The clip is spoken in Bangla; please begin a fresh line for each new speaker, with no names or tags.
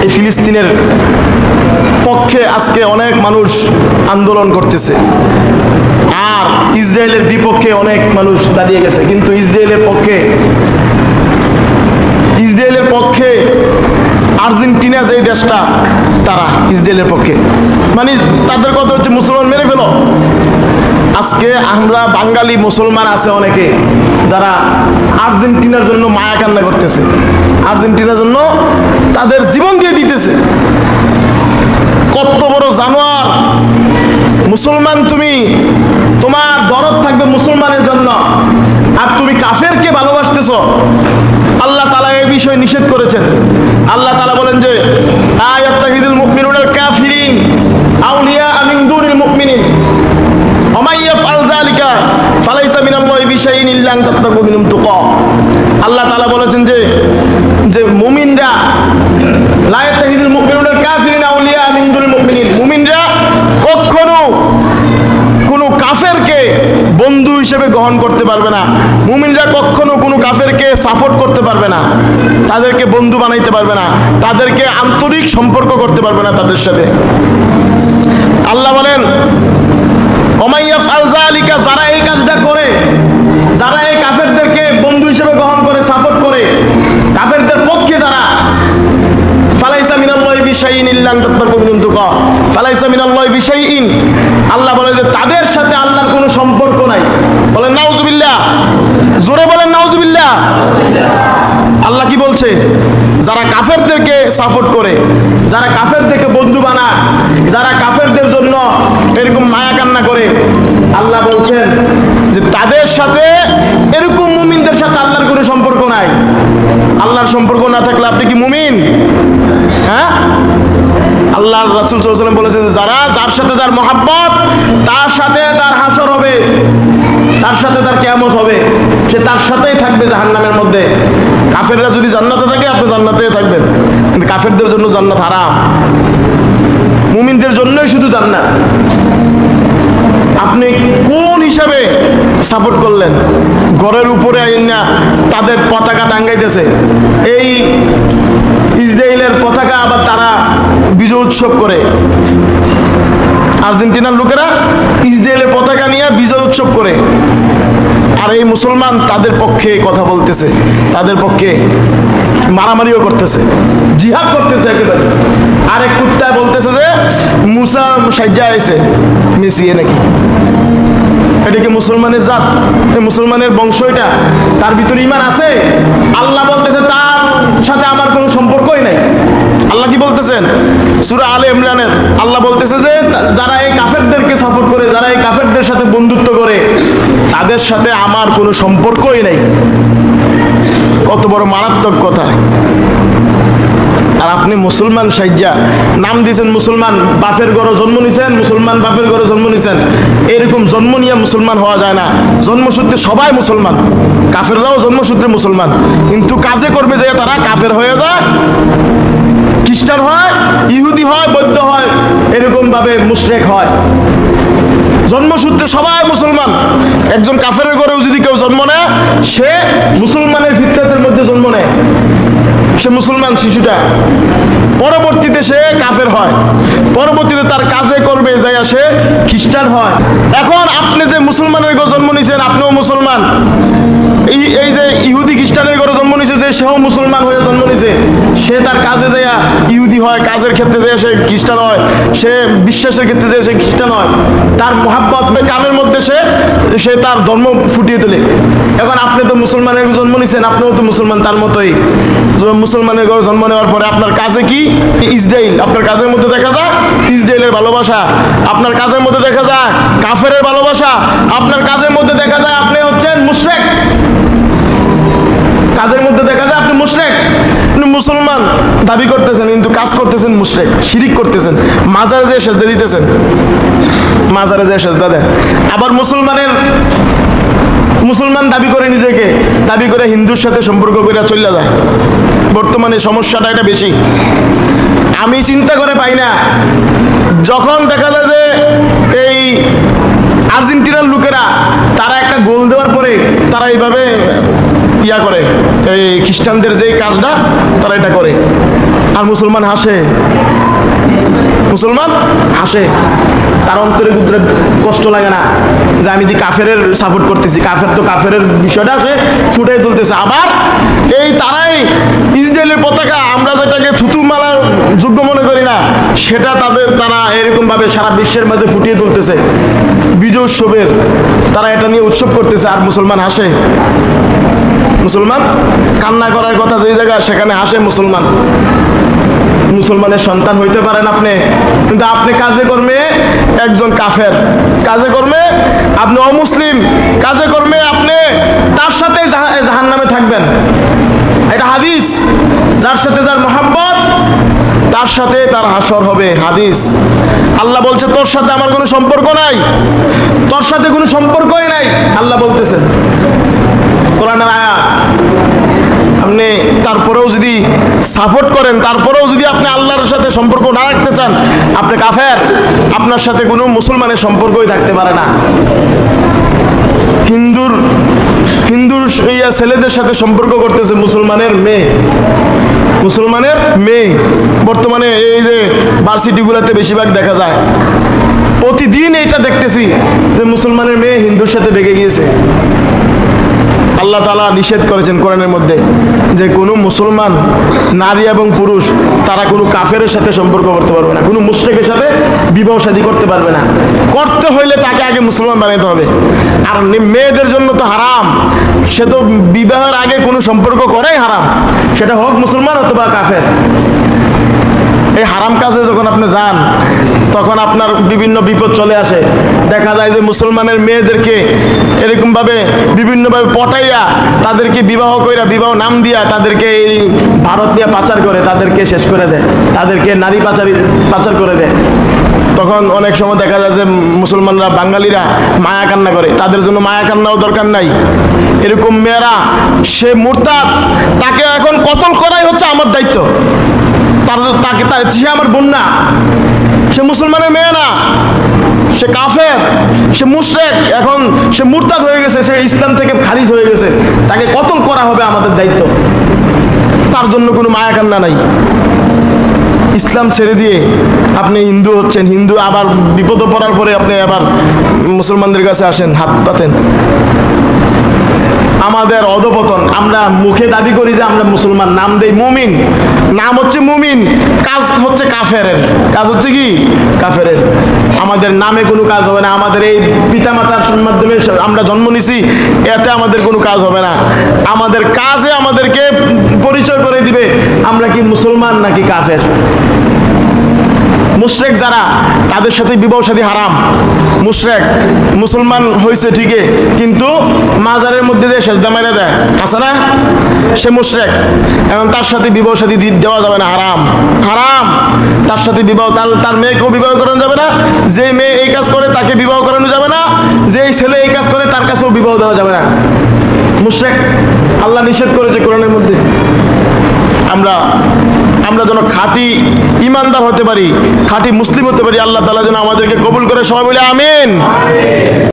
এই ফিলিস্তিনের পক্ষে আজকে অনেক মানুষ আন্দোলন করতেছে, আর ইসরায়েলের বিপক্ষে অনেক মানুষ দাঁড়িয়ে গেছে। কিন্তু ইসরায়েলের পক্ষে আর্জেন্টিনা যে দেশটা, তারা ইসরায়েলের পক্ষে, মানে তাদের কথা হচ্ছে মুসলমান মেরে ফেলো। আজকে আমরা বাঙালি মুসলমান আছে অনেকে যারা আর্জেন্টিনার জন্য মায়া কান্না করতেছে, আর্জেন্টিনার জন্য তাদের জীবন দিয়ে দিতেছে। কত বড় জানোয়ার মুসলমান তুমি, তোমার দরদ থাকবে মুসলমানের জন্য, আর তুমি কাফেরকে ভালোবাসতেছো। আল্লাহ তাআলা এই বিষয় নিষেধ করেছেন। আল্লাহ তাআলা বলেন যে আয়াত্তাহিদুল মুমিনুনাল কাফিরিন আউলিয়া মিন দুনিল মুমিনিন ওয়া মান ইয়াফআল যালিকা ফালাইসা মিনাল্লাহি বিশাইইন ইল্লা আন তাত্তাকু মিনহুম তুকা। আল্লাহ তাআলা বলেছেন যে মুমিনরা লা ইয়াত্তাহিদুল মুমিনুনাল কাফিরিন আউলিয়া মিন দুনিল মুমিনিন, মুমিনরা কখনো কোনো কাফেরকে বন্ধু হিসেবে গ্রহণ করতে পারবে না। মুমিনরা কখনো কোনো কাফেরকে সাপোর্ট করতে পারবে না, তাদেরকে বন্ধু বানাইতে পারবে না, তাদেরকে আন্তরিক সম্পর্ক করতে পারবে না তাদের সাথে। আল্লাহ বলেন ওমাইয়াফ আল যালিকা, যারা এই কাজটা করে, যারা এই কাফেরদেরকে বন্ধু হিসেবে গ্রহণ করে, সাপোর্ট করে, কাফেরদের পক্ষে যারা, ফালাইসা মিনাল্লাহি বিশাইইন ইল্লা আন তাত্তাকু মিনহুম তুকা, ফালাইসা মিনাল্লাহি বিশাইইন, আল্লাহ বলে যে তাদের সাথে আল্লাহর কোনো সম্পর্ক নাই। বলেন নাউজুবিল্লাহ, জোরে বলেন নাউজুবিল্লাহ। আল্লাহ কি বলছে? যারা কাফেরদেরকে সাপোর্ট করে, যারা কাফেরদেরকে বন্ধু বানায়, যারা কাফেরদের জন্য এরকম মায়া কান্না করে, আল্লাহ বলছেন যে তাদের সাথে, এরকম মুমিনদের সাথে আল্লাহর কোনো সম্পর্ক নাই। আল্লাহর সম্পর্ক না থাকলে আপনি কি মুমিন? হ্যাঁ, আল্লাহ রাসূল সাল্লাল্লাহু আলাইহি ওয়াসাল্লাম বলেছেন যার সাথে যার মহব্বত, তার সাথে তার হাসর হবে, তার সাথে তার কিয়ামত হবে, সে তার সাথেই থাকবে জাহান্নামের মধ্যে। কাফেররা যদি জান্নাতে থাকে, আপনি জান্নাতেই থাকবেন, কিন্তু কাফেরদের জন্য জান্নাত হারাম, মুমিনদের জন্যই শুধু জান্নাত। আপনি কোন হিসাবে সাপোর্ট করলেন? ঘরের উপরে আইনা তাদের পতাকা টাঙ্গাইতেছে, এই ইসরায়েলের পতাকা, আবার তারা বিজয় উৎসব করে। আর্জেন্টিনার লোকেরা ইসরায়েলের পতাকা নিয়ে বিজয় উৎসব করে, আর এই মুসলমান তাদের পক্ষে কথা বলতেছে, তাদের পক্ষে মারামারিও করতেছে, জিহাদ করতেছে একেবারে। আরেক কুত্তায় বলতেছে যে মুসা সাজ্জা আইছে মেসিয়ে নাকি, এটা কি মুসলমানের জাত? এই মুসলমানের বংশ, এটা তার ভিতরে ঈমান আছে? আল্লাহ বলতেছে তার সাথে আমার কোনো সম্পর্কই নাই। আল্লাহ কি বলতেছেন? সূরা আলে ইমরানের আল্লাহ বলতেছে যে যারা এই কাফেরদেরকে সাপোর্ট করে, যারা এই কাফেরদের সাথে বন্ধুত্ব করে, তাদের সাথে আমার কোনো সম্পর্কই নাই। কত বড় মারাত্মক কথা! আর আপনি মুসলমান সাইজ্জা নাম দিয়েছেন, মুসলমান বাপের ঘরে জন্ম নিছেন, মুসলমান বাপের ঘরে জন্ম নিছেন। এরকম জন্ম নিয়ে মুসলমান হওয়া যায় না। জন্মসূত্রে সবাই মুসলমান, কাফেররাও জন্মসূত্রে মুসলমান, কিন্তু কাজে করবে যে তারা কাফের হয়ে যায়, খ্রিস্টান হয়, ইহুদি হয়, বৌদ্ধ হয়, এরকম ভাবে মুশরিক হয়। জন্মসূত্রে সবাই মুসলমান। একজন কাফেরের ঘরেও যদি কেউ জন্ম নেয়, সে মুসলমানের ফিতরাতের মধ্যে জন্ম নেয়, সে মুসলমান শিশুটা। পরবর্তীতে সে কাফের হয়, পরবর্তীতে তার কাজে করবে যাই সে খ্রিস্টান হয়। এখন আপনি যে মুসলমানের ঘরে জন্ম নিয়েছেন, আপনিও মুসলমান। এই যে ইহুদি খ্রিস্টানের ঘরে জন্ম নিয়েছে, যে সেও মুসলমান হয়ে জন্ম নিয়েছে, সে তার কাজে যাইয়া ইহুদি হয়, কাজের ক্ষেত্রে যাইয়া সে খ্রিস্টান হয়, সে বিশ্বাসের ক্ষেত্রে যাইয়া সে খ্রিস্টান হয়। তার মহাব্বত কামের মধ্যে সে তার ধর্ম ফুটিয়ে তোলে। এখন আপনি তো মুসলমানের জন্ম নিয়েছেন, আপনিও তো মুসলমান তার মতোই। মুসলমানের ঘরে জন্ম নেওয়ার পরে আপনার কাজে কি? ইসরায়েল। আপনার কাজের মধ্যে দেখা যায় ইসরায়েলের ভালোবাসা, আপনার কাজের মধ্যে দেখা যায় কাফেরের ভালোবাসা, আপনার কাজের মধ্যে দেখা যায় আপনি হচ্ছেন মুশরিক, কাজের মধ্যে দেখা যায় আপনি মুশরিক। আপনি মুসলমান দাবি করতেছেন, কিন্তু কাজ করতেছেন মুশরিক, শিরিক করতেছেন, মাজারে যেয়ে সেজদা দিতেছেন, মাজারে যেয়ে সেজদা দেন। আবার মুসলমান দাবি করে নিজেকে, দাবি করে হিন্দুর সাথে সম্পর্ক করে চলে যায়। বর্তমানে সমস্যাটা এটা বেশি। আমি চিন্তা করে পাই না, যখন দেখা যায় যে এই আর্জেন্টিনার লোকেরা তারা একটা গোল দেওয়ার পরে তারা এইভাবে ইয়া করে, এই খ্রিস্টানদের যে কাজটা তারা এটা করে, আর মুসলমান হাসে, মুসলমান হাসে, তার অন্তরে ভিতরে কষ্ট লাগে না যে আমি দি কাফেরের সাপোর্ট করতেছি, কাফের তো কাফেরের বিষয়টা আছে ফুটাই তুলতেছে। আবার এই তারাই ইসরায়েলের পতাকা আমরা যেটাকে থুতু মালার যোগ্য মনে করি না, সেটা তারা এরকম ভাবে সারা বিশ্বের মাঝে ফুটিয়ে তুলতেছে বিজয় উৎসবের, তারা এটা নিয়ে উৎসব করতেছে, আর মুসলমান হাসে। মুসলমান কান্না করার কথা যেই জায়গায় সেখানে হাসে মুসলমান। মুসলমানের সন্তান হইতে পারেন আপনি, কিন্তু আপনি কাজে কর্মে একজন কাফের, কাজে কর্মে আপনি অমুসলিম, কাজে কর্মে আপনি তার সাথে জাহান্নামে থাকবেন। এটা হাদিস, যার সাথে যার মহাব্বত তার সাথে তার হাসর হবে, হাদিস। আল্লাহ বলছে তোর সাথে আমার কোনো সম্পর্ক নাই, তোর সাথে কোনো সম্পর্কই নাই, আল্লাহ বলতেছেন কোরআনের আয়াত। আপনি তারপরেও যদি সাপোর্ট করেন, তারপরেও যদি আপনি আল্লাহর সাথে সম্পর্ক না রাখতে চান, আপনি কাফের, আপনার সাথে কোনো মুসলমানের সম্পর্কই থাকতে পারে না। হিন্দুর ছেলেদের সাথে সম্পর্ক করতেছে মুসলমানের মেয়ে, মুসলমানের মেয়ে। বর্তমানে এই যে ভার্সিটিগুলোতে বেশিরভাগ দেখা যায়, প্রতিদিন এটা দেখতেছি যে মুসলমানের মেয়ে হিন্দুর সাথে বেগে গিয়েছে। আল্লাহ তাআলা নিষেধ করেছেন কোরআনের মধ্যে যে কোনো মুসলমান নারী এবং পুরুষ তারা কোনো কাফেরের সাথে সম্পর্ক করতে পারবে না, কোনো মুশরিকের সাথে বিবাহ শাদী করতে পারবে না। করতে হইলে তাকে আগে মুসলমান বানাইতে হবে। আর মেয়েদের জন্য তো হারাম, সে তো বিবাহের আগে কোনো সম্পর্ক করাই হারাম, সেটা হোক মুসলমান অথবা কাফের। এই হারাম কাজে যখন আপনি যান তখন আপনার বিভিন্ন বিপদ চলে আসে। দেখা যায় যে মুসলমানের মেয়েদেরকে এরকমভাবে বিভিন্নভাবে পটাইয়া তাদেরকে বিবাহ কইরা, বিবাহ নাম দিয়া তাদেরকে এই ভারত নিয়ে পাচার করে, তাদেরকে শেষ করে দেয়, তাদেরকে নারী পাচার করে দেয়। তখন অনেক সময় দেখা যায় যে মুসলমানরা, বাঙালিরা মায়া কান্না করে, তাদের জন্য মায়া কান্নাও দরকার নাই। এরকম মেয়েরা, সে মুরতাদ, তাকে এখন কতল করাই হচ্ছে আমার দায়িত্ব। সে আমার বোন না, সে মুসলমানের মেয়ে না, সে কাফের, সে মুশরিক, এখন সে মুরতাদ হয়ে গেছে, সে ইসলাম থেকে খারিজ হয়ে গেছে, তাকে কতল করা হবে আমাদের দায়িত্ব। তার জন্য কোনো মায়া কান্না নাই। ইসলাম ছেড়ে দিয়ে আপনি হিন্দু হচ্ছেন, হিন্দু আবার বিপদে পড়ার পরে আপনি আবার মুসলমানদের কাছে আসেন, হাত পাতেন। আমাদের অধপতন, আমরা মুখে দাবি করি যে আমরা মুসলমান, নাম দেই মুমিন, নাম হচ্ছে মুমিন, কাজ হচ্ছে কাফেরের, কাজ হচ্ছে কি কাফেরের। আমাদের নামে কোনো কাজ হবে না, আমাদের এই পিতামাতার মাধ্যমে আমরা জন্ম নিছি, এতে আমাদের কোনো কাজ হবে না। আমাদের কাজে আমাদেরকে পরিচয় করে দিবে আমরা কি মুসলমান নাকি কাফের। মুশরিক যারা, তাদের সাথে বিবাহ শাদী হারাম। মুশরিক মুসলমান হয়েছে ঠিকই, কিন্তু মাজারের মধ্যে দিয়ে সেজদা মেরে দেয়, আছে না, সে মুশরিক। এখন তার সাথে বিবাহ শাদী দেওয়া যাবে না, হারাম, হারাম। তার সাথে বিবাহ, তার মেয়েকেও বিবাহ করানো যাবে না। যে মেয়ে এই কাজ করে তাকে বিবাহ করানো যাবে না, যে ছেলে এই কাজ করে তার কাছেও বিবাহ দেওয়া যাবে না। মুশরিক আল্লাহ নিষেধ করেছে কোরআনের মধ্যে। আমরা যেন খাঁটি ইমানদার হতে পারি, খাঁটি মুসলিম হতে পারি। আল্লাহ তাআলা যেন আমাদেরকে কবুল করে, সবাই বলে আমিন।